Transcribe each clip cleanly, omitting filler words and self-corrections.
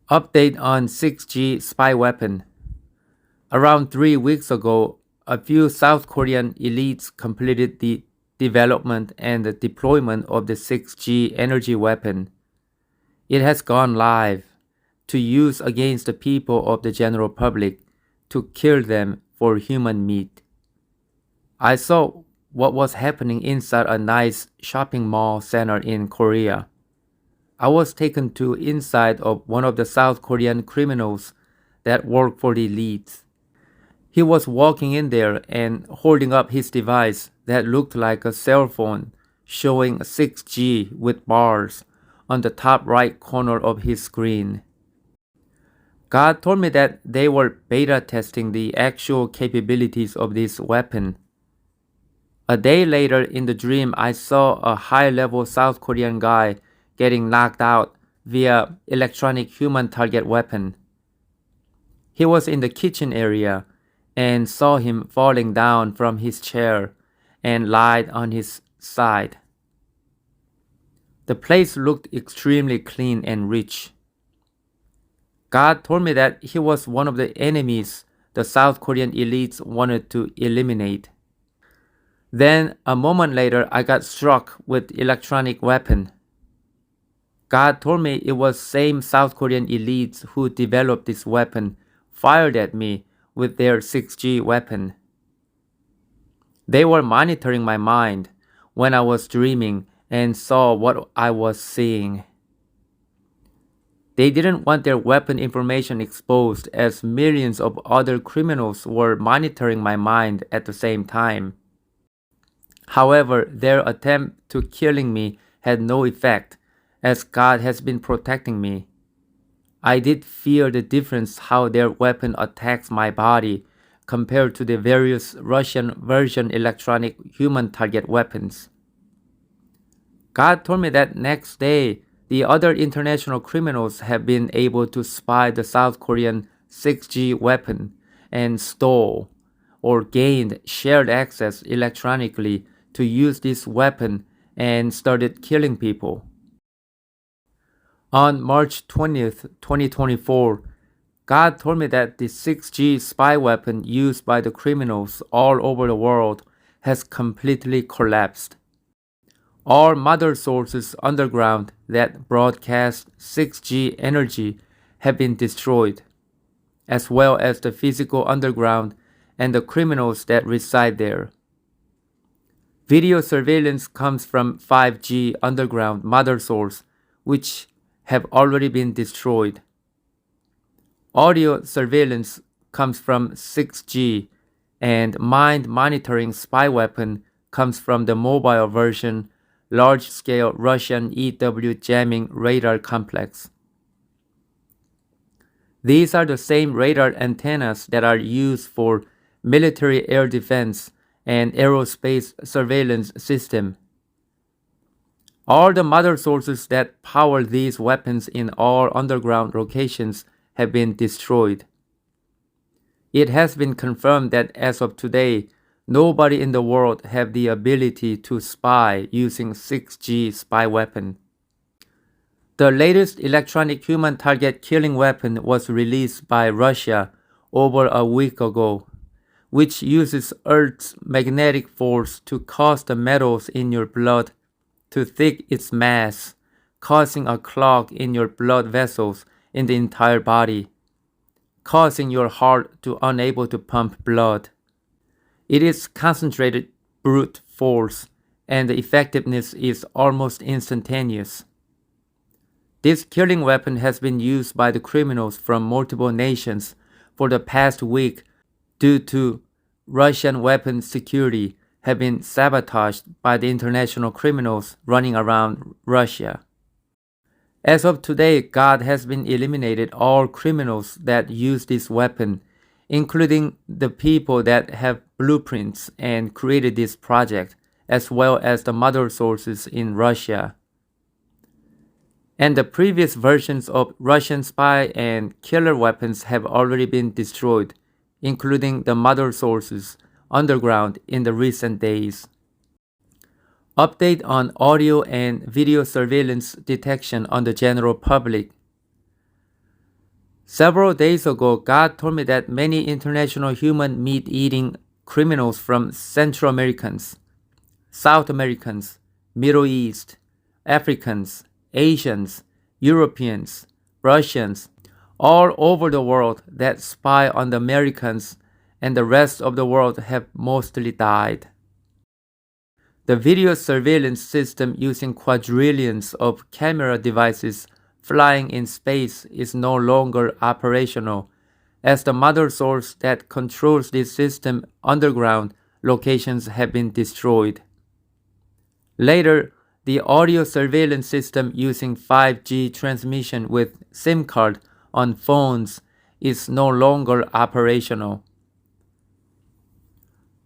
Update on 6G spy weapon. Around 3 weeks ago, a few South Korean elites completed the development and the deployment of the 6G energy weapon. It has gone live to use against the people of the general public to kill them for human meat. I saw what was happening inside a nice shopping mall center in Korea. I was taken to inside of one of the South Korean criminals that work for the elites. He was walking in there and holding up his device that looked like a cell phone, showing 6G with bars on the top right corner of his screen. God told me that they were beta testing the actual capabilities of this weapon. A day later in the dream, I saw a high-level South Korean guy getting knocked out via electronic human target weapon. He was in the kitchen area and saw him falling down from his chair and lied on his side. The place looked extremely clean and rich. God told me that he was one of the enemies the South Korean elites wanted to eliminate. Then, a moment later, I got struck with electronic weapon. God told me it was same South Korean elites who developed this weapon fired at me with their 6G weapon. They were monitoring my mind when I was dreaming and saw what I was seeing. They didn't want their weapon information exposed as millions of other criminals were monitoring my mind at the same time. However, their attempt to killing me had no effect as God has been protecting me. I did feel the difference how their weapon attacks my body compared to the various Russian version electronic human target weapons. God told me that next day, the other international criminals have been able to spy the South Korean 6G weapon and stole or gained shared access electronically to use this weapon and started killing people. On March 20th, 2024, God told me that the 6G spy weapon used by the criminals all over the world has completely collapsed. All mother sources underground that broadcast 6G energy have been destroyed, as well as the physical underground and the criminals that reside there. Video surveillance comes from 5G underground mother source, which have already been destroyed. Audio surveillance comes from 6G, and mind monitoring spy weapon comes from the mobile version large-scale Russian EW jamming radar complex. These are the same radar antennas that are used for military air defense and aerospace surveillance system. All the mother sources that power these weapons in all underground locations have been destroyed. It has been confirmed that as of today, nobody in the world have the ability to spy using 6G spy weapon. The latest electronic human target killing weapon was released by Russia over a week ago, which uses Earth's magnetic force to cause the metals in your blood to thicken its mass, causing a clog in your blood vessels in the entire body, causing your heart to unable to pump blood. It is concentrated brute force, and the effectiveness is almost instantaneous. This killing weapon has been used by the criminals from multiple nations for the past week due to Russian weapon security have been sabotaged by the international criminals running around Russia. As of today, God has been eliminated all criminals that use this weapon, including the people that have blueprints and created this project, as well as the mother sources in Russia. And the previous versions of Russian spy and killer weapons have already been destroyed, including the mother sources underground in the recent days. Update on audio and video surveillance detection on the general public. Several days ago, God told me that many international human meat-eating criminals from Central Americans, South Americans, Middle East, Africans, Asians, Europeans, Russians, all over the world that spy on the Americans and the rest of the world have mostly died. The video surveillance system using quadrillions of camera devices flying in space is no longer operational, as the mother source that controls this system underground locations have been destroyed. Later, the audio surveillance system using 5G transmission with SIM card on phones is no longer operational.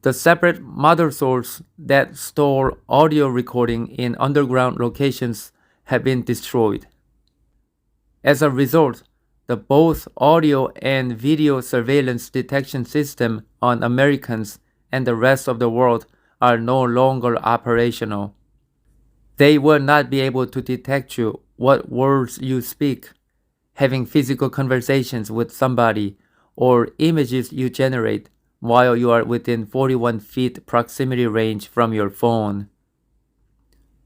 The separate mother source that store audio recording in underground locations have been destroyed. As a result, the both audio and video surveillance detection system on Americans and the rest of the world are no longer operational. They will not be able to detect you, what words you speak, having physical conversations with somebody, or images you generate while you are within 41 feet proximity range from your phone.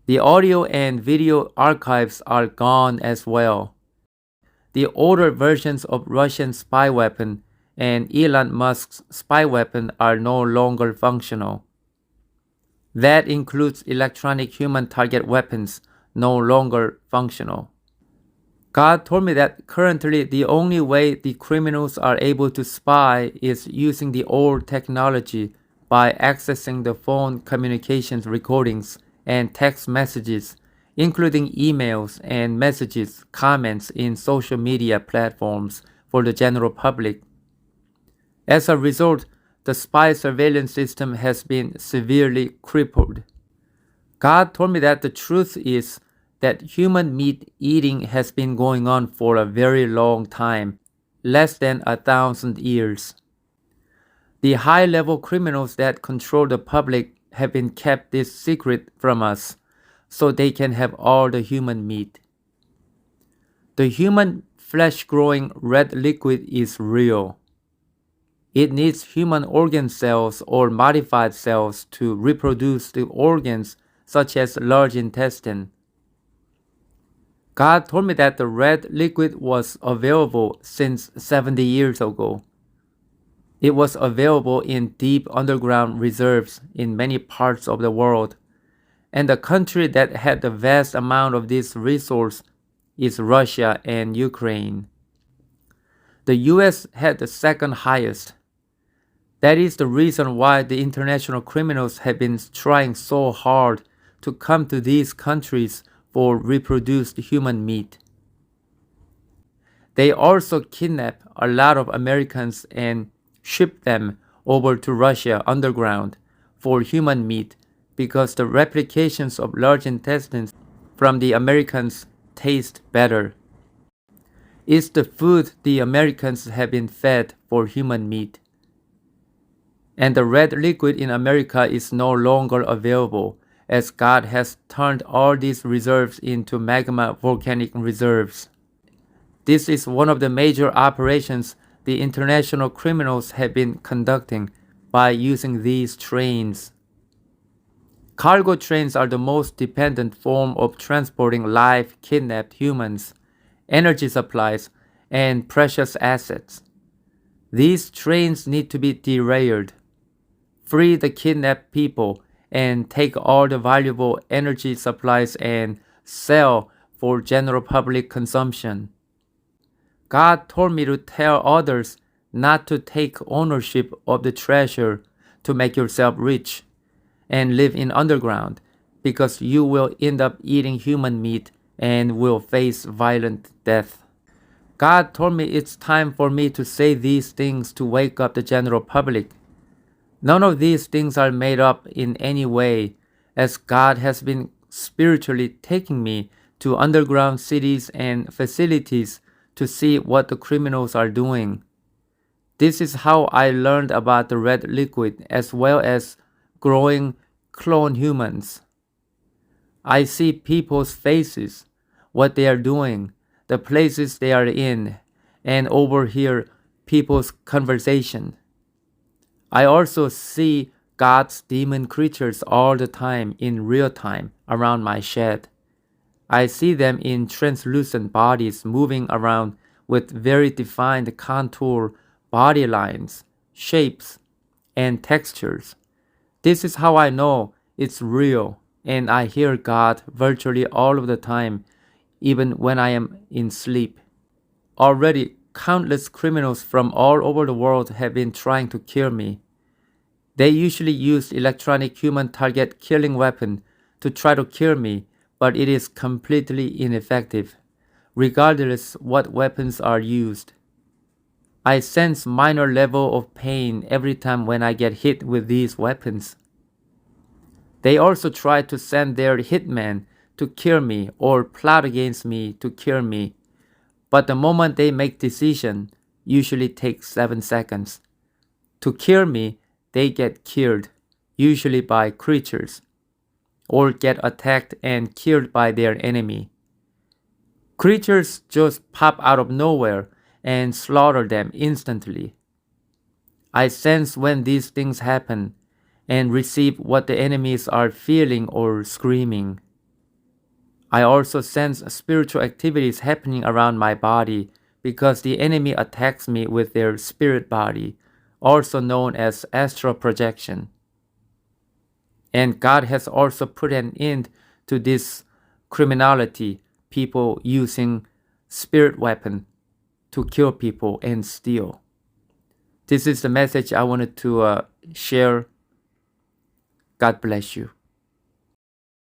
The audio and video archives are gone as well. The older versions of Russian spy weapon and Elon Musk's spy weapon are no longer functional. That includes electronic human target weapons, no longer functional. God told me that currently the only way the criminals are able to spy is using the old technology by accessing the phone communications recordings and text messages, including emails and messages, comments in social media platforms for the general public. As a result, the spy surveillance system has been severely crippled. God told me that the truth is that human meat eating has been going on for a very long time, less than 1,000 years. The high-level criminals that control the public have been kept this secret from us, so they can have all the human meat. The human flesh-growing red liquid is real. It needs human organ cells or modified cells to reproduce the organs such as large intestine. God told me that the red liquid was available since 70 years ago. It was available in deep underground reserves in many parts of the world, and the country that had the vast amount of this resource is Russia and Ukraine. The US had the second highest. That is the reason why the international criminals have been trying so hard to come to these countries for reproduced human meat. They also kidnap a lot of Americans and ship them over to Russia underground for human meat because the replications of large intestines from the Americans taste better. It's the food the Americans have been fed for human meat. And the red liquid in America is no longer available, as God has turned all these reserves into magma volcanic reserves. This is one of the major operations the international criminals have been conducting by using these trains. Cargo trains are the most dependent form of transporting live kidnapped humans, energy supplies, and precious assets. These trains need to be derailed, free the kidnapped people, and take all the valuable energy supplies and sell for general public consumption. God told me to tell others not to take ownership of the treasure to make yourself rich and live in underground, because you will end up eating human meat and will face violent death. God told me it's time for me to say these things to wake up the general public. None of these things are made up in any way, as God has been spiritually taking me to underground cities and facilities to see what the criminals are doing. This is how I learned about the red liquid as well as growing clone humans. I see people's faces, what they are doing, the places they are in, and overhear people's conversation. I also see God's demon creatures all the time in real time around my shed. I see them in translucent bodies moving around with very defined contour, body lines, shapes, and textures. This is how I know it's real, and I hear God virtually all of the time, even when I am in sleep. Already, countless criminals from all over the world have been trying to kill me. They usually use electronic human target killing weapon to try to kill me, but it is completely ineffective, regardless what weapons are used. I sense minor level of pain every time when I get hit with these weapons. They also try to send their hitman to kill me or plot against me to kill me, but the moment they make decision usually takes 7 seconds. To kill me, they get killed, usually by creatures, or get attacked and killed by their enemy. Creatures just pop out of nowhere and slaughter them instantly. I sense when these things happen and receive what the enemies are feeling or screaming. I also sense spiritual activities happening around my body because the enemy attacks me with their spirit body, also known as astral projection. And God has also put an end to this criminality, people using spirit weapon to kill people and steal. This is the message I wanted to share. God bless you.